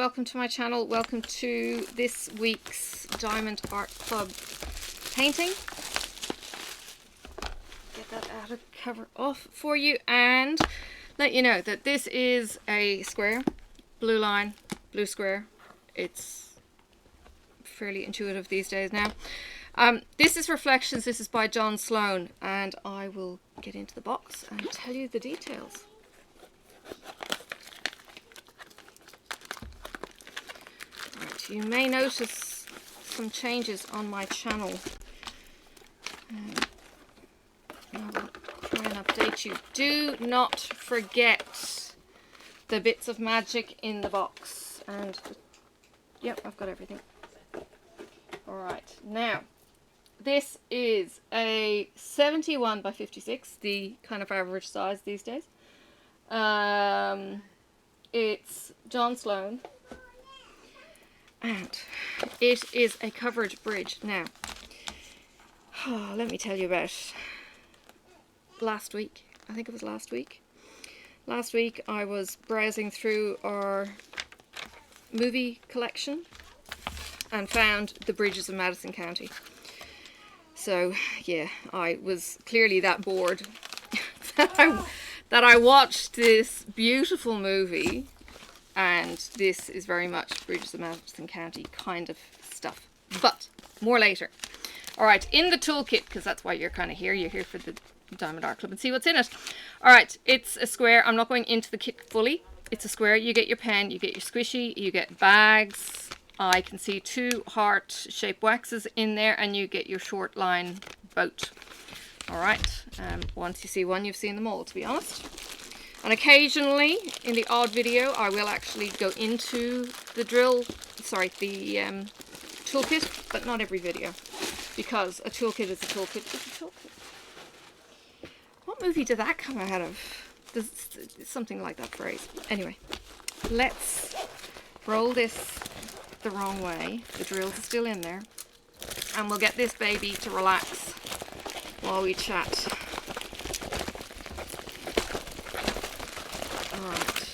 welcome to my channel. Welcome to this week's Diamond Art Club painting. Get that out of cover off for you and let you know that this is a square, blue line, blue square. It's fairly intuitive these days now. This is Reflections. This is by Sloane, and I will get into the box and tell you the details. Right, you may notice some changes on my channel. I will try and update you. Do not forget the bits of magic in the box. And yep, I've got everything. Alright, now this is a 71 by 56, the kind of average size these days. It's Sloane, and it is a covered bridge. Now, let me tell you about last week. I think it was last week. Last week I was browsing through our movie collection and found The Bridges of Madison County. So yeah, I was clearly that bored that I watched this beautiful movie, and this is very much Bridges of Madison County kind of stuff, but more later. Alright, in the toolkit, because that's why you're kind of here, you're here for the Diamond Art Club and see what's in it. Alright, it's a square. I'm not going into the kit fully. It's a square. You get your pen, you get your squishy, you get bags. I can see 2 heart-shaped waxes in there, and you get your short line boat. Alright, once you see one, you've seen them all, to be honest. And occasionally, in the odd video, I will actually go into the toolkit, but not every video, because a toolkit is a toolkit is a toolkit. What movie did that come out of? There's something like that phrase. Anyway, let's roll this the wrong way. The drills are still in there, and we'll get this baby to relax while we chat. Alright.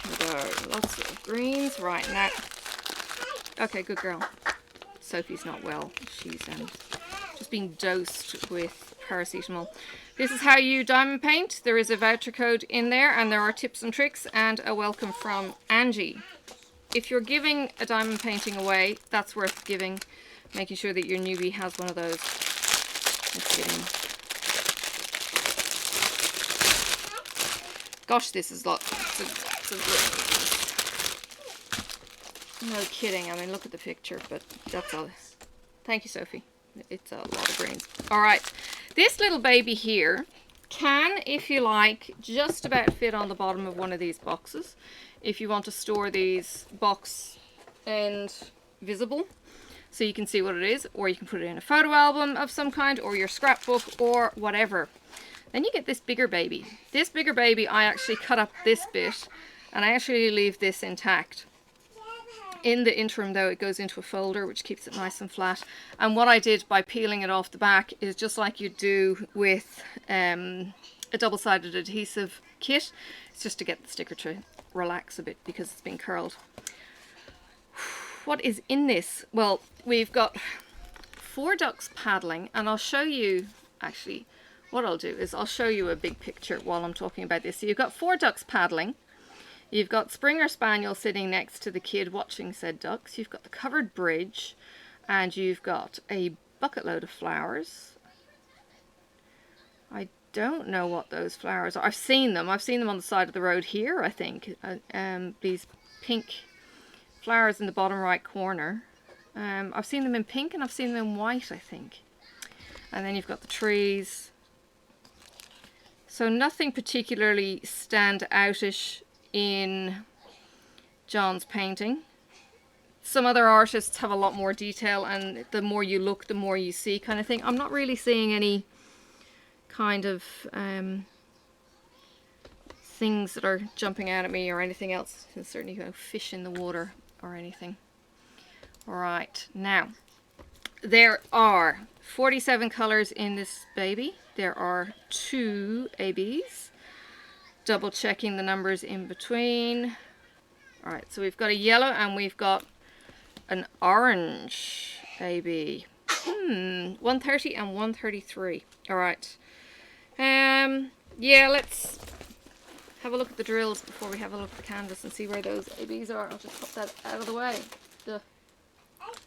Here we go. Lots of greens right now. Okay, good girl. Sophie's not well. She's just being dosed with paracetamol. This is how you diamond paint. There is a voucher code in there, and there are tips and tricks and a welcome from Angie. If you're giving a diamond painting away, that's worth giving, making sure that your newbie has one of those. Let's get in. Gosh, this is lots of greens. No kidding. I mean, look at the picture, but that's all. Thank you, Sophie. It's a lot of greens. Alright, this little baby here can, if you like, just about fit on the bottom of one of these boxes. If you want to store these box end visible, so you can see what it is, or you can put it in a photo album of some kind, or your scrapbook, or whatever. Then you get this bigger baby. This bigger baby, I actually cut up this bit, and I actually leave this intact. In the interim, though, it goes into a folder, which keeps it nice and flat. And what I did by peeling it off the back is just like you do with a double-sided adhesive kit. It's just to get the sticker to relax a bit because it's been curled. What is in this? Well, we've got 4 ducks paddling, and I'll show you, actually, what I'll do is I'll show you a big picture while I'm talking about this. So you've got 4 ducks paddling. You've got Springer Spaniel sitting next to the kid watching said ducks. You've got the covered bridge, and you've got a bucket load of flowers. I don't know what those flowers are. I've seen them on the side of the road here, I think. These pink flowers in the bottom right corner. I've seen them in pink, and I've seen them in white, I think. And then you've got the trees. So nothing particularly stand-outish in John's painting. Some other artists have a lot more detail, and the more you look, the more you see kind of thing. I'm not really seeing any kind of things that are jumping out at me or anything else. There's certainly no fish in the water or anything. Alright, now there are 47 colours in this baby. There are 2 ABs. double checking the numbers in between. Alright, so we've got a yellow and we've got an orange AB. 130 and 133. Alright. Yeah, let's have a look at the drills before we have a look at the canvas and see where those ABs are. I'll just put that out of the way. Duh.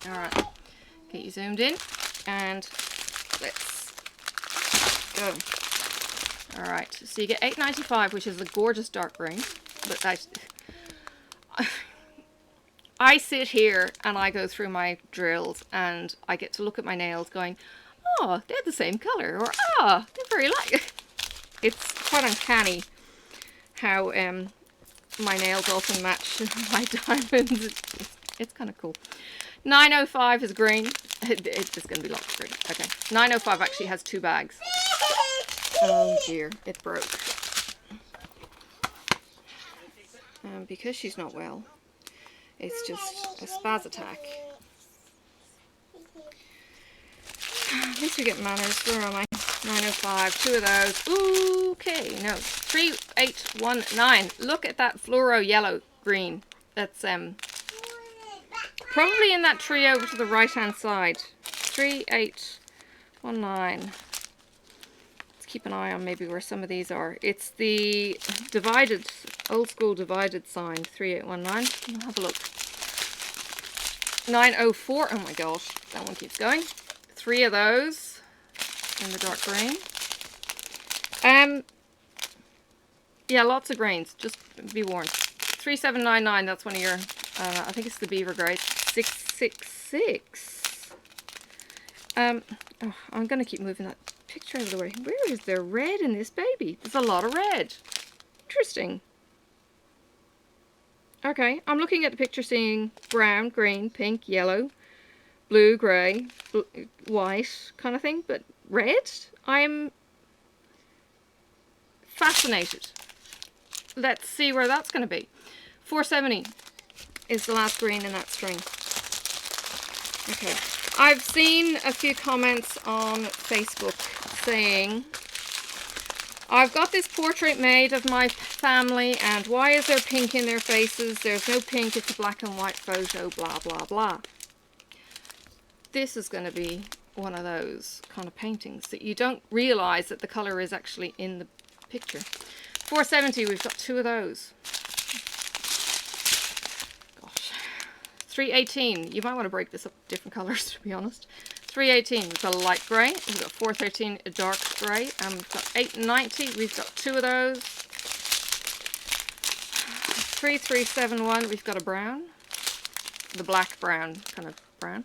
Alright. Get you zoomed in and let's go. Alright, so you get 895, which is a gorgeous dark green. But I sit here and I go through my drills and I get to look at my nails going, oh, they're the same colour, or ah, they're very like. It's quite uncanny how my nails often match my diamonds. It's kind of cool. 905 is green. It's going to be lots of green. Okay, 905 actually has 2 bags. Oh dear, it broke. Because she's not well, it's just a spaz attack. At least we get manners. Where am I? 905, 2 of those. Okay, no. 3819. Look at that fluoro yellow green. That's probably in that tree over to the right hand side. 3819. Keep an eye on maybe where some of these are. It's the divided, old school divided sign, 3819. We'll have a look. 904, oh my gosh, that one keeps going. 3 of those in the dark green. Yeah, lots of grains, just be warned. 3799, that's one of your, I think it's the beaver grade. 666. Oh, I'm going to keep moving that picture out of the way. Where is there red in this baby? There's a lot of red. Interesting. Okay, I'm looking at the picture seeing brown, green, pink, yellow, blue, grey, white kind of thing, but red? I'm fascinated. Let's see where that's going to be. 470 is the last green in that string. Okay. I've seen a few comments on Facebook saying, I've got this portrait made of my family and why is there pink in their faces? There's no pink, it's a black and white photo, blah, blah, blah. This is going to be one of those kind of paintings that you don't realise that the colour is actually in the picture. 470, we've got 2 of those. 318, you might want to break this up different colours to be honest. 318, we've got a light grey, we've got 413, a dark grey, and we've got 890, we've got 2 of those. 3371, we've got a brown, the black brown, kind of brown.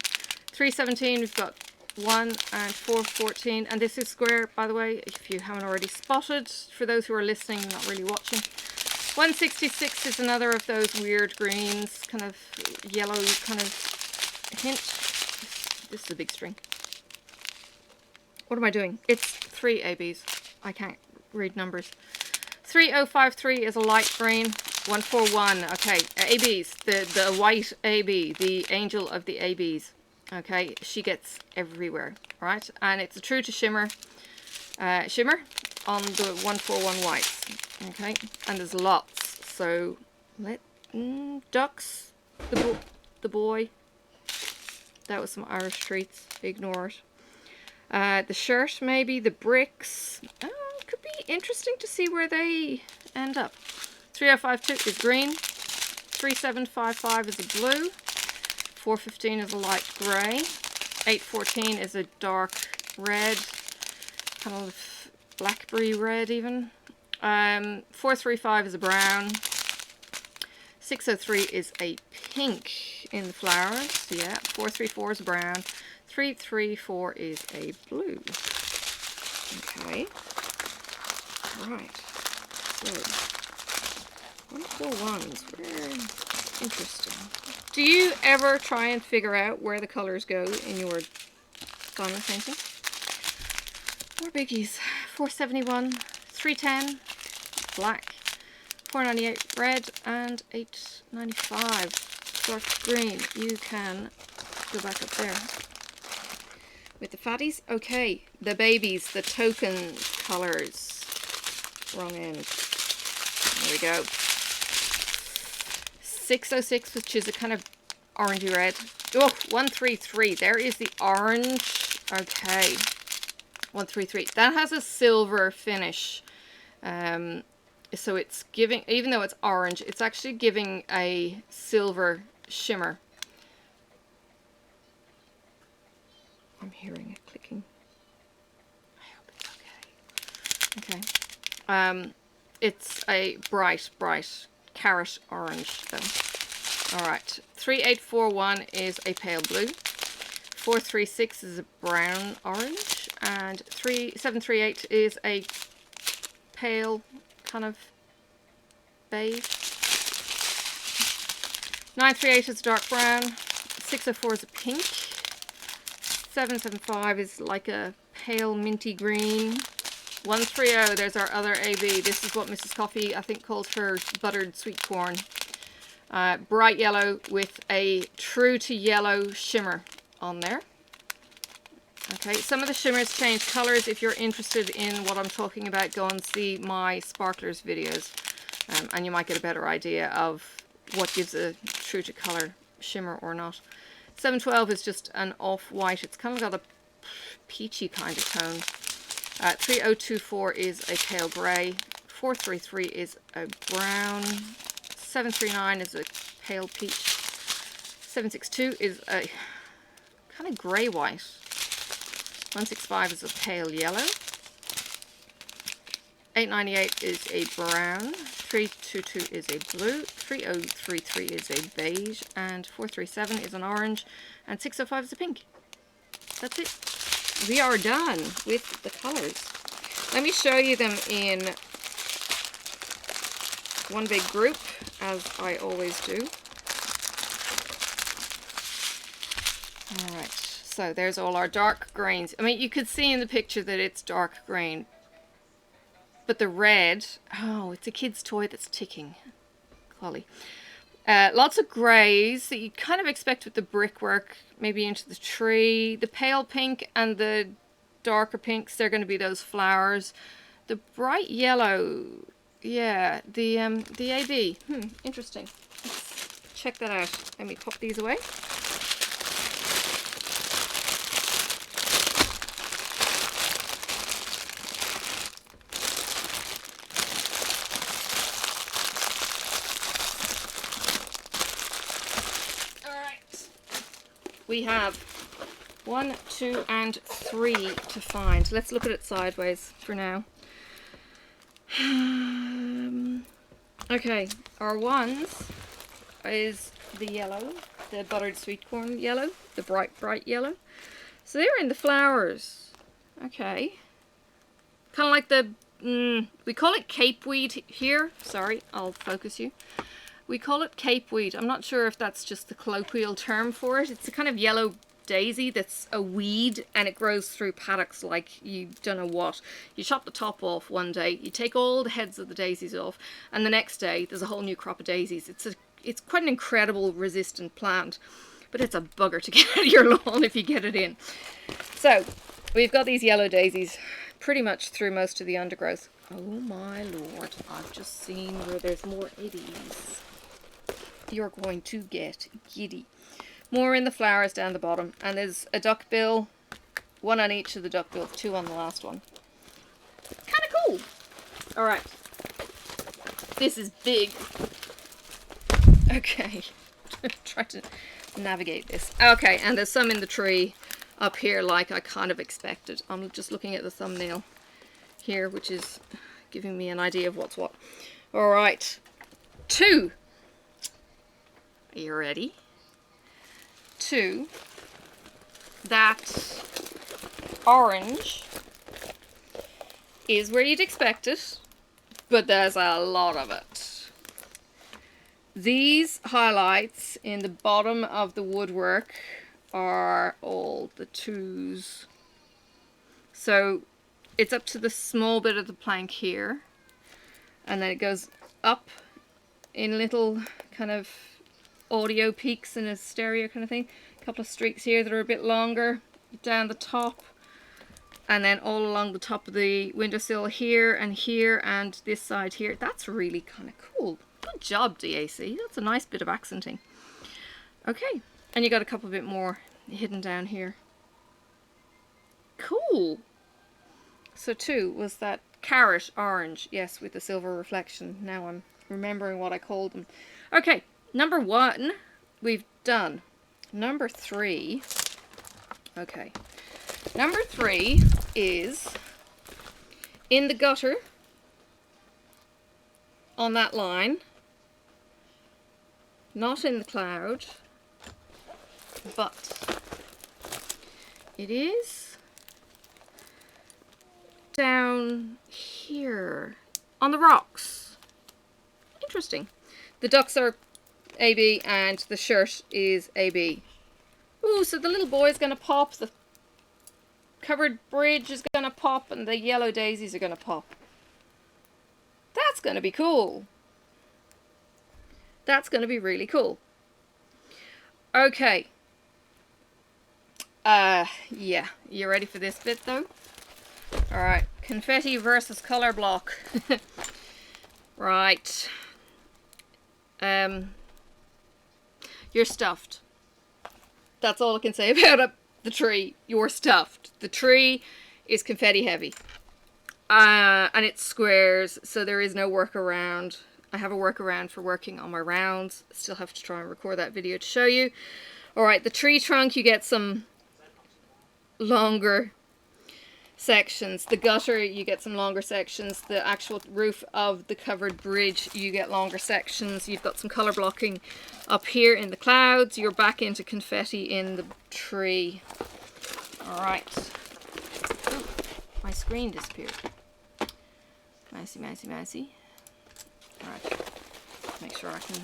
317, we've got 1 and 414, and this is square, by the way, if you haven't already spotted, for those who are listening, not really watching. 166 is another of those weird greens, kind of yellow kind of hint. This is a big string. What am I doing? It's 3 ABs. I can't read numbers. 3053 is a light green. 141, okay. ABs, the white AB, the angel of the ABs. Okay, she gets everywhere, right? And it's a true to shimmer shimmer on the 141 whites. Okay, and there's lots. So ducks, the boy. That was some Irish treats. Ignore it. The shirt, maybe the bricks. Could be interesting to see where they end up. 3052 is green. 3755 is a blue. 415 is a light grey. 814 is a dark red, kind of blackberry red even. 435 is a brown. 603 is a pink in the flowers. Yeah. 434 is a brown. 334 is a blue. Okay. Right. So 141s. Very interesting. Do you ever try and figure out where the colours go in your diamond painting? More biggies. 471, 310, black, 498 red, and 895 dark green. You can go back up there with the fatties. Okay, the babies, the token colours. Wrong end. There we go. 606, which is a kind of orangey red. Oh, 133. There is the orange. Okay. 133. That has a silver finish. So it's giving, even though it's orange, it's actually giving a silver shimmer. I'm hearing it clicking. I hope it's okay. Okay. It's a bright carrot orange though. Alright. 3841 is a pale blue. 436 is a brown orange. And 738 is a pale kind of beige. 938 is dark brown. 604 is a pink. 775 is like a pale minty green. 130, there's our other AB. This is what Mrs. Coffee, I think, calls her buttered sweet corn. Bright yellow with a true to yellow shimmer on there. Okay, some of the shimmers change colors. If you're interested in what I'm talking about, go and see my sparklers videos, and you might get a better idea of what gives a true to color shimmer or not. 712 is just an off-white. It's kind of got a peachy kind of tone. 3024 is a pale grey. 433 is a brown. 739 is a pale peach. 762 is a kind of grey-white. 165 is a pale yellow. 898 is a brown. 322 is a blue. 3033 is a beige. And 437 is an orange. And 605 is a pink. That's it. We are done with the colors. Let me show you them in one big group, as I always do. Alright, so there's all our dark greens. I mean, you could see in the picture that it's dark green. But the red, oh, it's a kid's toy that's ticking. Clolly. Lots of greys that you kind of expect with the brickwork, maybe into the tree. The pale pink and the darker pinks, they're going to be those flowers. The bright yellow, yeah, the AB. Interesting. Let's check that out. Let me pop these away. We have 1, 2, and 3 to find. Let's look at it sideways for now. Okay, our ones is the yellow, the buttered sweet corn yellow, the bright yellow. So they're in the flowers. Okay. Kind of like the, we call it capeweed here. Sorry, I'll focus you. We call it capeweed. I'm not sure if that's just the colloquial term for it. It's a kind of yellow daisy that's a weed, and it grows through paddocks like you don't know what. You chop the top off one day, you take all the heads of the daisies off, and the next day there's a whole new crop of daisies. It's quite an incredible resistant plant, but it's a bugger to get out of your lawn if you get it in. So we've got these yellow daisies pretty much through most of the undergrowth. Oh my lord, I've just seen where there's more of these. You're going to get giddy. More in the flowers down the bottom, and there's a duckbill, 1 on each of the duckbills, 2 on the last one. Kind of cool. All right, this is big. Okay, try to navigate this. Okay, and there's some in the tree up here, like I kind of expected. I'm just looking at the thumbnail here, which is giving me an idea of what's what. All right, 2. Are you ready? 2. That orange is where you'd expect it, but there's a lot of it. These highlights in the bottom of the woodwork are all the 2s. So it's up to the small bit of the plank here, and then it goes up in little kind of audio peaks and a stereo kind of thing. A couple of streaks here that are a bit longer down the top, and then all along the top of the windowsill here and this side here. That's really kind of cool. Good job, DAC. That's a nice bit of accenting. Okay, and you got a couple bit more hidden down here. Cool. So 2 was that carrot orange, yes, with the silver reflection. Now I'm remembering what I called them. Okay, number 1 we've done. Number 3, okay, number 3 is in the gutter on that line, not in the cloud, but it is down here on the rocks. Interesting. The ducks are AB and the shirt is AB. Ooh, so the little boy is going to pop, the covered bridge is going to pop, and the yellow daisies are going to pop. That's going to be cool. That's going to be really cool. Okay. Yeah, you ready for this bit though? Alright, confetti versus color block. Right. You're stuffed. That's all I can say about the tree. You're stuffed. The tree is confetti heavy. And it's squares, so there is no workaround. I have a workaround for working on my rounds. Still have to try and record that video to show you. Alright, the tree trunk, you get some longer sections. The gutter, you get some longer sections. The actual roof of the covered bridge, you get longer sections. You've got some color blocking up here in the clouds. You're back into confetti in the tree. Alright. Oh, my screen disappeared. Mousy, mousy, mousy. Alright. Make sure I can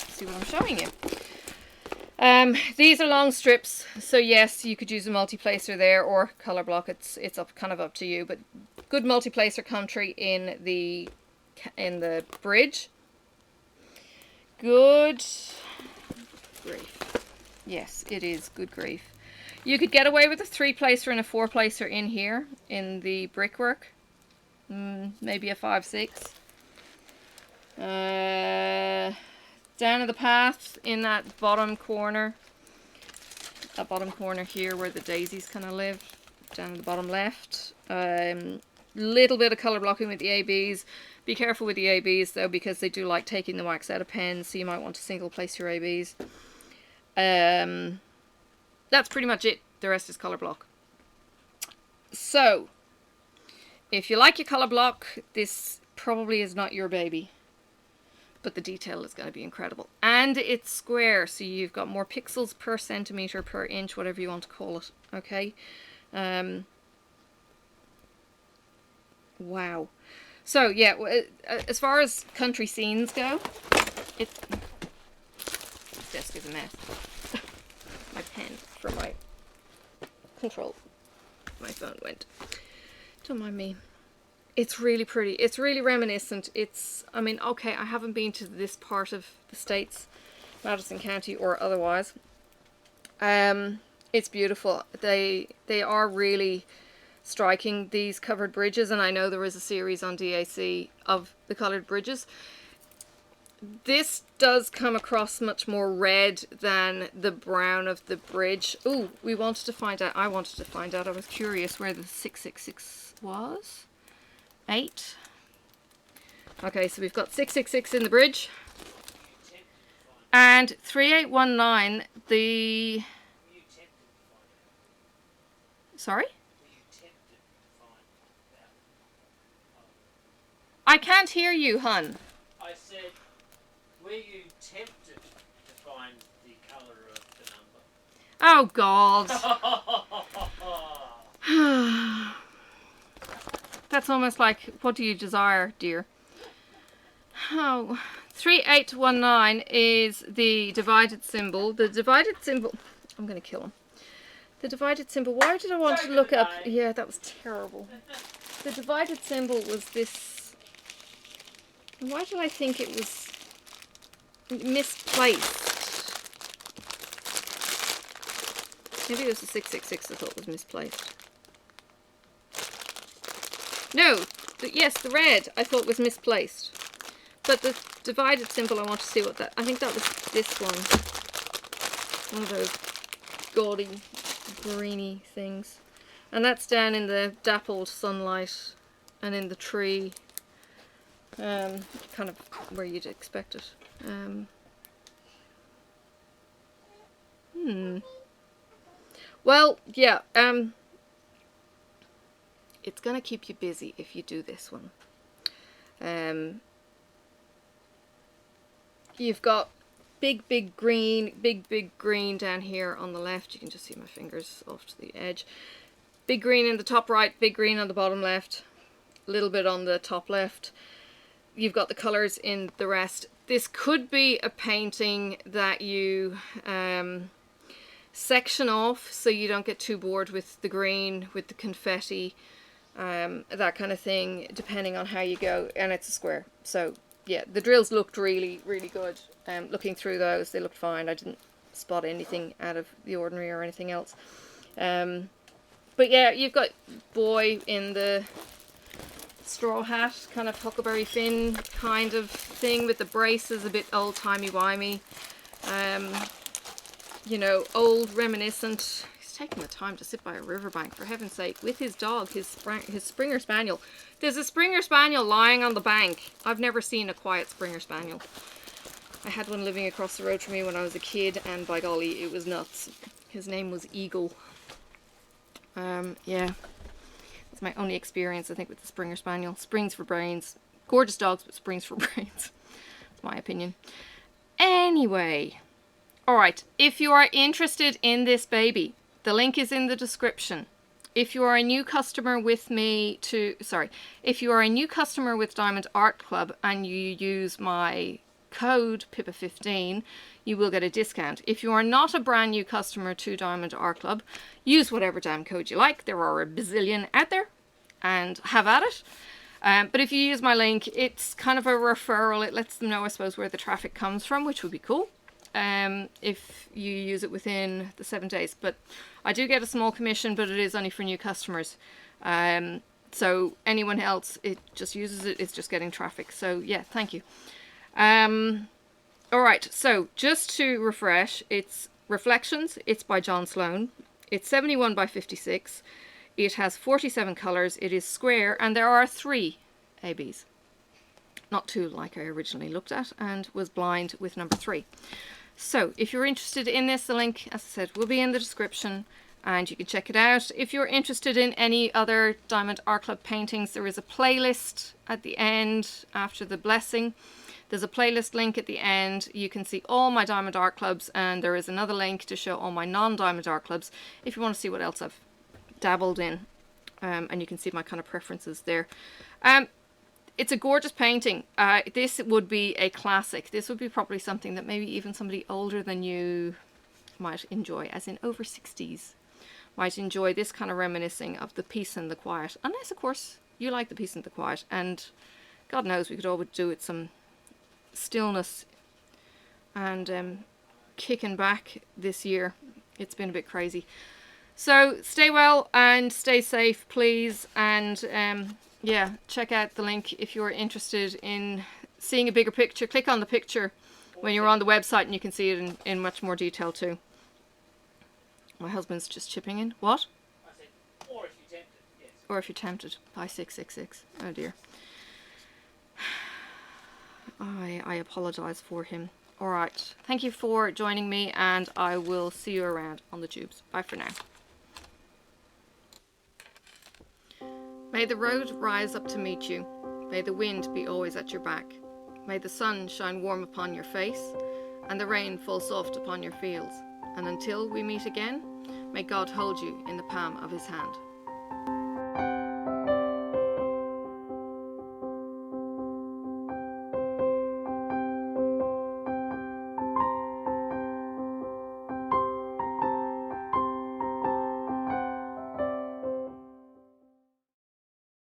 see what I'm showing you. These are long strips, so yes, you could use a multi-placer there or color block. It's kind of up to you, but good multi-placer country in the bridge. Good grief. Yes, it is good grief. You could get away with a 3-placer and a 4-placer in here in the brickwork. Maybe a 5-6. Down in the path in that bottom corner here where the daisies kind of live, down in the bottom left. Little bit of color blocking with the ABs. Be careful with the ABs though, because they do like taking the wax out of pens, so you might want to single place your ABs. That's pretty much it. The rest is color block. So if you like your color block, this probably is not your baby. But the detail is going to be incredible. And it's square, so you've got more pixels per centimeter, per inch, whatever you want to call it. Okay. Wow. So, yeah, as far as country scenes go, this desk is a mess. My pen for my control. My phone went. Don't mind me. It's really pretty. It's really reminiscent. I mean, okay, I haven't been to this part of the States, Madison County or otherwise. It's beautiful. They are really striking, these covered bridges, and I know there is a series on DAC of the colored bridges. This does come across much more red than the brown of the bridge. Ooh, I wanted to find out, I was curious where the 666 was. 8. Okay, so we've got 666 in the bridge. And 3819, the... Sorry? I can't hear you, hun. I said, were you tempted to find the colour of the number? Oh, God. That's almost like, what do you desire, dear? Oh, 3819 is the divided symbol. The divided symbol... I'm going to kill him. The divided symbol... Why did I want to look up... Yeah, that was terrible. The divided symbol was this... Why did I think it was misplaced? Maybe it was the 666 I thought was misplaced. No, yes, the red I thought was misplaced. But the divided symbol, I want to see what that... I think that was this one. One of those gaudy, greeny things. And that's down in the dappled sunlight and in the tree. Kind of where you'd expect it. Well, yeah. It's going to keep you busy if you do this one. You've got big green down here on the left. You can just see my fingers off to the edge. Big green in the top right, big green on the bottom left, a little bit on the top left. You've got the colours in the rest. This could be a painting that you section off so you don't get too bored with the green, with the confetti, that kind of thing, depending on how you go. And it's a square. So yeah, the drills looked really good. Looking through those, they looked fine. I didn't spot anything out of the ordinary or anything else. But yeah, you've got boy in the straw hat, kind of Huckleberry Finn kind of thing with the braces, a bit old-timey-wimey. You know, old, reminiscent. He's taking the time to sit by a riverbank, for heaven's sake, with his dog, his Springer Spaniel. There's a Springer Spaniel lying on the bank. I've never seen a quiet Springer Spaniel. I had one living across the road from me when I was a kid, and by golly, it was nuts. His name was Eagle. Yeah. That's my only experience, I think, with the Springer Spaniel. Springs for brains. Gorgeous dogs, but springs for brains. That's my opinion. Anyway. Alright, if you are interested in this baby, the link is in the description. If you are a new customer with if you are a new customer with Diamond Art Club and you use my code PIPPA15, you will get a discount. If you are not a brand new customer to Diamond Art Club, use whatever damn code you like. There are a bazillion out there, and have at it. But if you use my link, it's kind of a referral. It lets them know, I suppose, where the traffic comes from, which would be cool. If you use it within the 7 days. But I do get a small commission, but it is only for new customers. So anyone else, it just uses it, it's just getting traffic. So yeah, thank you. Alright, so just to refresh, it's Reflections. It's by John Sloane. It's 71 by 56. It has 47 colours. It is square, and there are 3 ABs. Not 2 like I originally looked at, and was blind with number 3. So if you're interested in this, the link, as I said, will be in the description, and you can check it out. If you're interested in any other Diamond Art Club paintings, there is a playlist at the end after the blessing. There's a playlist link at the end. You can see all my Diamond Art Clubs, and there is another link to show all my non-Diamond Art Clubs if you want to see what else I've dabbled in. And you can see my kind of preferences there. It's a gorgeous painting. This would be a classic. This would be probably something that maybe even somebody older than you might enjoy, as in over 60s, might enjoy this kind of reminiscing of the peace and the quiet. Unless, of course, you like the peace and the quiet. And God knows we could all do with some stillness and kicking back this year. It's been a bit crazy. So stay well and stay safe, please. And yeah, check out the link if you're interested in seeing a bigger picture. Click on the picture when you're on the website, and you can see it in much more detail too. My husband's just chipping in. What? I said, or if you're tempted, yes. Or if you're tempted. By 666. Oh dear. I apologise for him. Alright, thank you for joining me, and I will see you around on the tubes. Bye for now. May the road rise up to meet you. May the wind be always at your back. May the sun shine warm upon your face, and the rain fall soft upon your fields. And until we meet again, may God hold you in the palm of his hand.